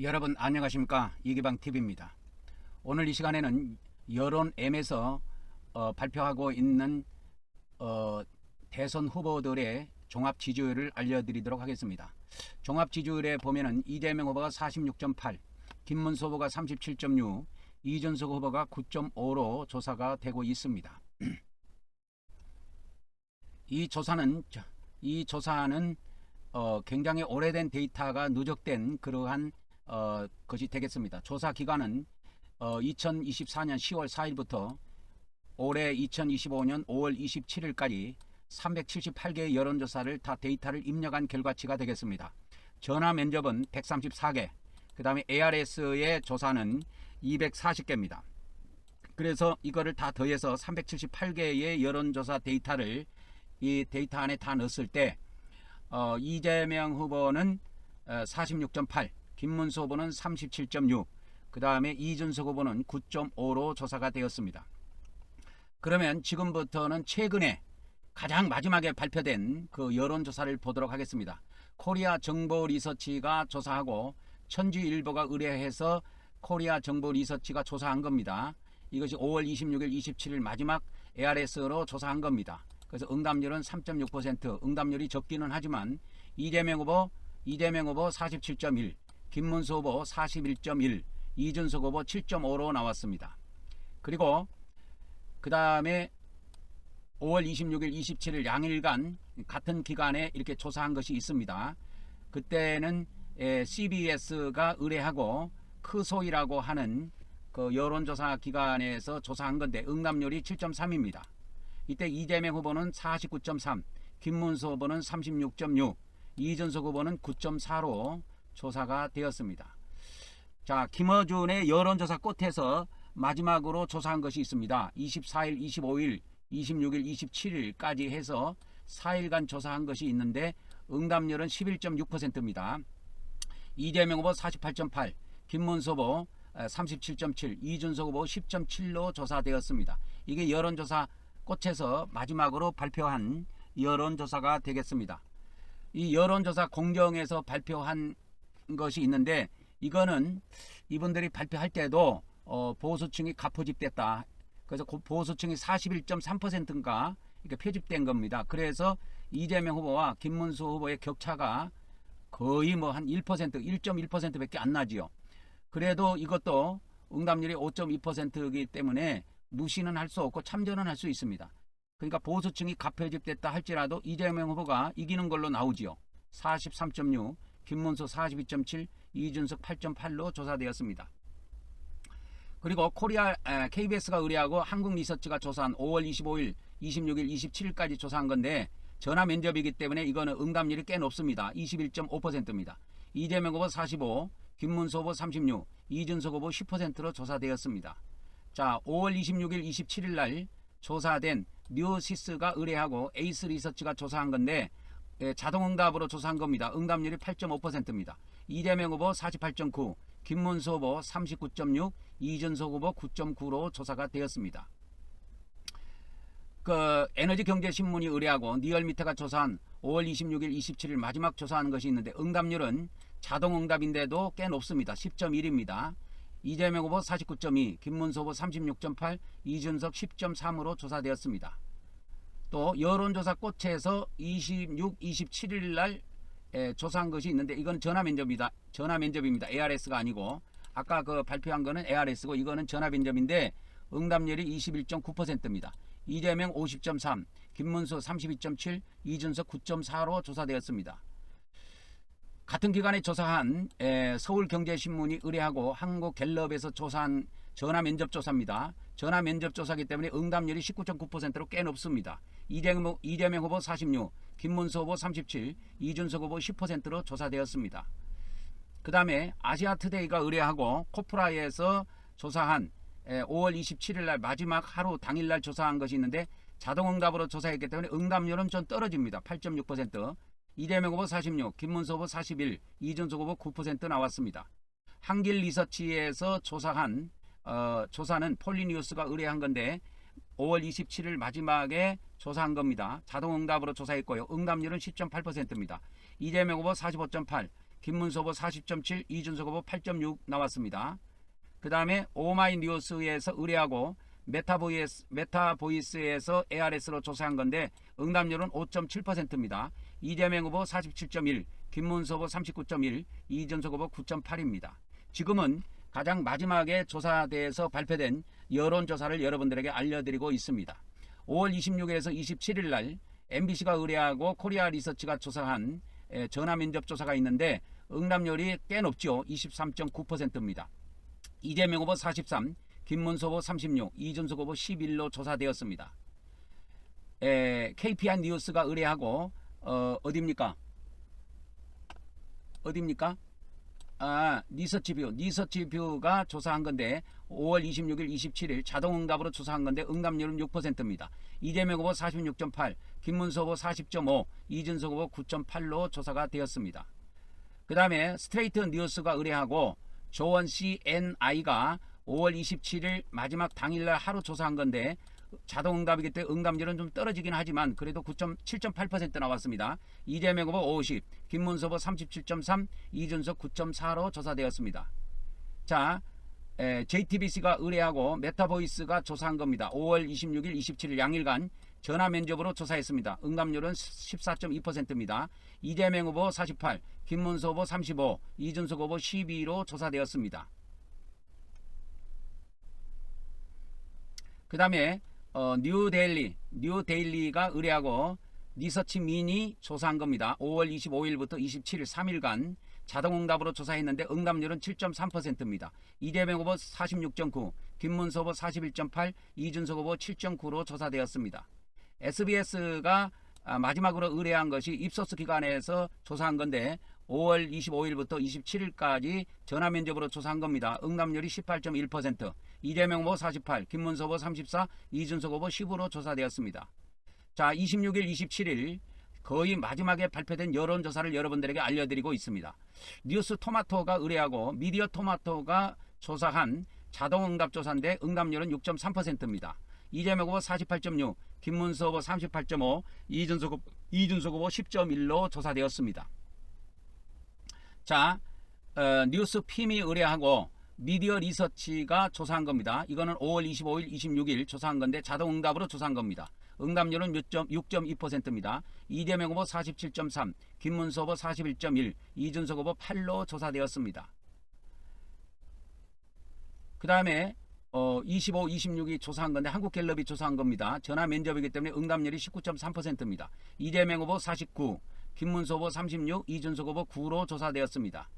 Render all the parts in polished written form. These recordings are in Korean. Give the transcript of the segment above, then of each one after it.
여러분 안녕하십니까, 이기방TV입니다. 오늘 이 시간에는 여론M에서 발표하고 있는 대선 후보들의 종합 지지율을 알려드리도록 하겠습니다. 종합 지지율에 보면은 이재명 후보가 46.8, 김문수 후보가 37.6, 이준석 후보가 9.5로 조사가 되고 있습니다. 이 조사는 굉장히 오래된 데이터가 누적된 그러한 것이 되겠습니다. 조사 기간은 2024년 10월 4일부터 올해 2025년 5월 27일까지 378개의 여론조사를 다 데이터를 입력한 결과치가 되겠습니다. 전화 면접은 134개, 그 다음에 ARS의 조사는 240개입니다. 그래서 이거를 다 더해서 378개의 여론조사 데이터를 이 데이터 안에 다 넣었을 때 이재명 후보는 46.8, 김문수 후보는 37.6, 그 다음에 이준석 후보는 9.5로 조사가 되었습니다. 그러면 지금부터는 최근에 가장 마지막에 발표된 그 여론조사를 보도록 하겠습니다. 코리아 정보 리서치가 조사하고 천주일보가 의뢰해서 코리아 정보 리서치가 조사한 겁니다. 이것이 5월 26일, 27일 마지막 ARS로 조사한 겁니다. 그래서 응답률은 3.6%, 응답률이 적기는 하지만 이재명 후보 47.1, 김문수 후보 41.1, 이준석 후보 7.5로 나왔습니다. 그리고 그 다음에 5월 26일, 27일 양일간 같은 기간에 이렇게 조사한 것이 있습니다. 그때는 CBS가 의뢰하고 크소이라고 하는 그 여론조사 기관에서 조사한 건데 응답률이 7.3입니다. 이때 이재명 후보는 49.3, 김문수 후보는 36.6, 이준석 후보는 9.4로 조사가 되었습니다. 자, 김어준의 여론조사 꽃에서 마지막으로 조사한 것이 있습니다. 24일, 25일, 26일, 27일까지 해서 4일간 조사한 것이 있는데 응답률은 11.6%입니다. 이재명 후보 48.8, 김문수 후보 37.7, 이준석 후보 10.7로 조사되었습니다. 이게 여론조사 꽃에서 마지막으로 발표한 여론조사가 되겠습니다. 이 여론조사 공정에서 발표한 것이 있는데 이거는 이분들이 발표할 때도 보수층이 가포집됐다. 그래서 보수층이 41.3%인가 이렇게 표집된 겁니다. 그래서 이재명 후보와 김문수 후보의 격차가 거의 뭐 한 1%, 1.1%밖에 안 나지요. 그래도 이것도 응답률이 5.2%이기 때문에 무시는 할 수 없고 참전은 할 수 있습니다. 그러니까 보수층이 가표집됐다 할지라도 이재명 후보가 이기는 걸로 나오지요. 43.6, 김문수 42.7, 이준석 8.8로 조사되었습니다. 그리고 코리아 KBS가 의뢰하고 한국리서치가 조사한 5월 25일, 26일, 27일까지 조사한 건데 전화 면접이기 때문에 이거는 응답률이 꽤 높습니다. 21.5%입니다. 이재명 후보 45, 김문수 후보 36, 이준석 후보 10%로 조사되었습니다. 자, 5월 26일, 27일 날 조사된 뉴시스가 의뢰하고 에이스 리서치가 조사한 건데 자동응답으로 조사한 겁니다. 응답률이 8.5%입니다. 이재명 후보 48.9, 김문수 후보 39.6, 이준석 후보 9.9로 조사가 되었습니다. 그 에너지경제신문이 의뢰하고 리얼미터가 조사한 5월 26일, 27일 마지막 조사한 것이 있는데 응답률은 자동응답인데도 꽤 높습니다. 10.1입니다. 이재명 후보 49.2, 김문수 후보 36.8, 이준석 10.3으로 조사되었습니다. 또 여론조사 꽃에서 26, 27일 날 조사한 것이 있는데 이건 전화면접입니다. 전화면접입니다. ARS가 아니고 아까 그 발표한 거는 ARS고 이거는 전화면접인데 응답률이 21.9%입니다. 이재명 50.3, 김문수 32.7, 이준석 9.4로 조사되었습니다. 같은 기간에 조사한 서울경제신문이 의뢰하고 한국갤럽에서 조사한 전화면접조사입니다. 전화면접조사이기 때문에 응답률이 19.9%로 꽤 높습니다. 이재명 후보 46, 김문수 후보 37, 이준석 후보 10%로 조사되었습니다. 그 다음에 아시아투데이가 의뢰하고 코프라에서 조사한 5월 27일 날 마지막 하루 당일날 조사한 것이 있는데 자동응답으로 조사했기 때문에 응답률은 좀 떨어집니다. 8.6%. 이재명 후보 46, 김문수 후보 41, 이준석 후보 9% 나왔습니다. 한길리서치에서 조사한 조사는 폴리뉴스가 의뢰한 건데 5월 27일 마지막에 조사한 겁니다. 자동응답으로 조사했고요. 응답률은 10.8%입니다. 이재명 후보 45.8, 김문수 후보 40.7, 이준석 후보 8.6 나왔습니다. 그 다음에 오마이뉴스에서 의뢰하고 메타보이스에서 ARS로 조사한 건데 응답률은 5.7%입니다. 이재명 후보 47.1, 김문수 후보 39.1, 이준석 후보 9.8입니다. 지금은 가장 마지막에 조사대에서 발표된 여론조사를 여러분들에게 알려드리고 있습니다. 5월 26일에서 27일 날 MBC가 의뢰하고 코리아 리서치가 조사한 전화면접 조사가 있는데 응답률이 꽤 높죠. 23.9%입니다. 이재명 후보 43, 김문수 후보 36, 이준석 후보 11로 조사되었습니다. KPI 뉴스가 의뢰하고 어디입니까? 리서치뷰가 조사한 건데 5월 26일, 27일 자동응답으로 조사한 건데 응답률은 6%입니다. 이재명 후보 46.8, 김문수 후보 40.5, 이준석 후보 9.8로 조사가 되었습니다. 그 다음에 스트레이트 뉴스가 의뢰하고 조원 CNI가 5월 27일 마지막 당일날 하루 조사한 건데 자동응답이기 때문에 응답률은 좀 떨어지긴 하지만 그래도 7.8% 나왔습니다. 이재명 후보 50, 김문수 후보 37.3, 이준석 9.4로 조사되었습니다. 자, JTBC가 의뢰하고 메타보이스가 조사한 겁니다. 5월 26일, 27일 양일간 전화 면접으로 조사했습니다. 응답률은 14.2%입니다. 이재명 후보 48, 김문수 후보 35, 이준석 후보 12로 조사되었습니다. 그 다음에 뉴데일리가 의뢰하고 리서치 미니 조사한 겁니다. 5월 25일부터 27일 3일간 자동응답으로 조사했는데 응답률은 7.3%입니다. 이재명 후보 46.9, 김문수 후보 41.8, 이준석 후보 7.9로 조사되었습니다. SBS가 마지막으로 의뢰한 것이 입소스 기관에서 조사한 건데 5월 25일부터 27일까지 전화면접으로 조사한 겁니다. 응답률이 18.1%, 이재명 후보 48, 김문수 후보 34, 이준석 후보 10으로 조사되었습니다. 자, 26일, 27일 거의 마지막에 발표된 여론조사를 여러분들에게 알려드리고 있습니다. 뉴스 토마토가 의뢰하고 미디어 토마토가 조사한 자동응답 조사인데 응답률은 6.3%입니다. 이재명 후보 48.6, 김문수 후보 38.5, 이준석 후보 10.1로 조사되었습니다. 자, 뉴스 핌이 의뢰하고 미디어 리서치가 조사한 겁니다. 이거는 5월 25일, 26일 조사한 건데 자동응답으로 조사한 겁니다. 응답률은 6.2%입니다. 이재명 후보 47.3, 김문수 후보 41.1, 이준석 후보 8로 조사되었습니다. 그 다음에 25, 26이 조사한 건데 한국갤럽이 조사한 겁니다. 전화 면접이기 때문에 응답률이 19.3%입니다. 이재명 후보 49, 김문수 후보 36, 이준석 후보 9로 조사되었습니다.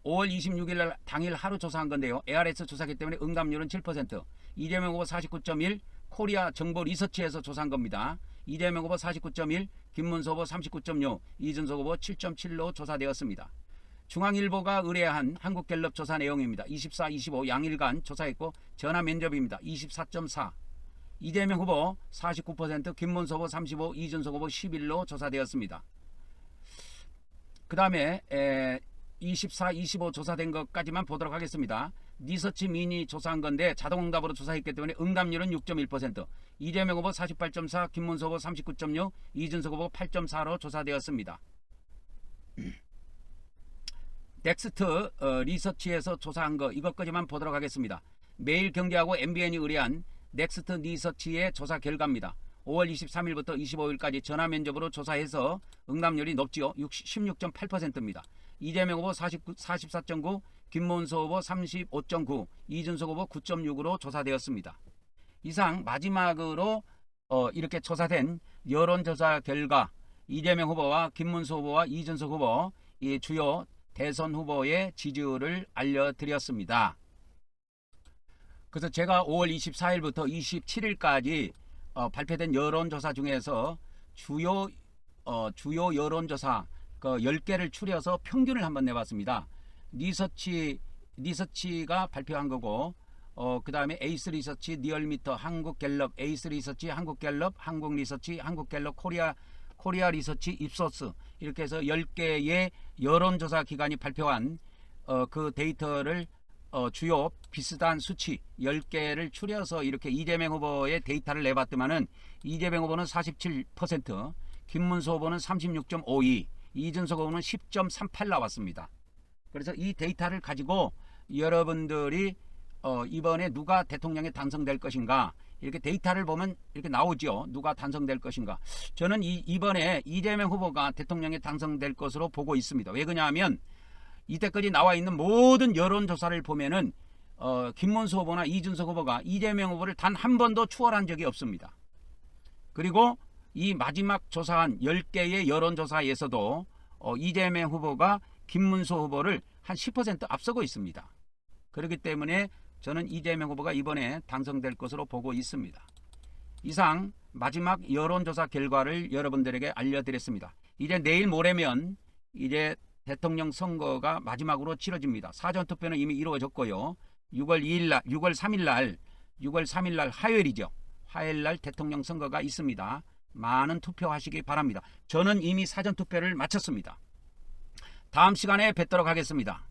5월 26일 날 당일 하루 조사한 건데요. ARS 조사기 때문에 응답률은 7%, 이재명 후보 49.1, 코리아 정보 리서치에서 조사한 겁니다. 이재명 후보 49.1, 김문수 후보 39.6, 이준석 후보 7.7로 조사되었습니다. 중앙일보가 의뢰한 한국갤럽 조사 내용입니다. 24, 25 양일간 조사했고 전화 면접입니다. 24.4, 이재명 후보 49%, 김문수 후보 35, 이준석 후보 11로 조사되었습니다. 그 다음에 24, 25 조사된 것까지만 보도록 하겠습니다. 리서치 미니 조사한 건데 자동응답으로 조사했기 때문에 응답률은 6.1%, 이재명 후보 48.4, 김문수 후보 39.6, 이준석 후보 8.4로 조사되었습니다. 넥스트 리서치에서 조사한 거 이것까지만 보도록 하겠습니다. 매일경제하고 MBN이 의뢰한 넥스트 리서치의 조사 결과입니다. 5월 23일부터 25일까지 전화 면접으로 조사해서 응답률이 높지요. 16.8%입니다. 이재명 후보 44.9, 김문수 후보 35.9, 이준석 후보 9.6으로 조사되었습니다. 이상 마지막으로 이렇게 조사된 여론조사 결과 이재명 후보와 김문수 후보와 이준석 후보 이 주요 대선 후보의 지지율을 알려드렸습니다. 그래서 제가 5월 24일부터 27일까지 발표된 여론조사 중에서 주요 여론조사 10개를 추려서 평균을 한번 내봤습니다. 리서치가 발표한 거고 그 다음에 에이스 리서치, 리얼미터, 한국갤럽, 에이스 리서치, 한국갤럽, 한국리서치, 한국갤럽, 코리아 리서치, 입소스 이렇게 해서 10개의 여론조사 기관이 발표한 그 데이터를 주요 비슷한 수치 10개를 추려서 이렇게 이재명 후보의 데이터를 내봤더만은 이재명 후보는 47%, 김문수 후보는 36.52, 이준석 후보는 10.38 나왔습니다. 그래서 이 데이터를 가지고 여러분들이 이번에 누가 대통령에 당선될 것인가, 이렇게 데이터를 보면 이렇게 나오죠. 누가 당선될 것인가. 저는 이번에 이재명 후보가 대통령에 당선될 것으로 보고 있습니다. 왜 그러냐면 이때까지 나와 있는 모든 여론조사를 보면은 김문수 후보나 이준석 후보가 이재명 후보를 단 한 번도 추월한 적이 없습니다. 그리고 이 마지막 조사한 10개의 여론조사에서도 이재명 후보가 김문수 후보를 한 10% 앞서고 있습니다. 그렇기 때문에 저는 이재명 후보가 이번에 당선될 것으로 보고 있습니다. 이상 마지막 여론조사 결과를 여러분들에게 알려드렸습니다. 이제 내일 모레면 이제 대통령 선거가 마지막으로 치러집니다. 사전투표는 이미 이루어졌고요. 6월 3일 날 화요일이죠. 화요일 날 대통령 선거가 있습니다. 많은 투표하시기 바랍니다. 저는 이미 사전투표를 마쳤습니다. 다음 시간에 뵙도록 하겠습니다.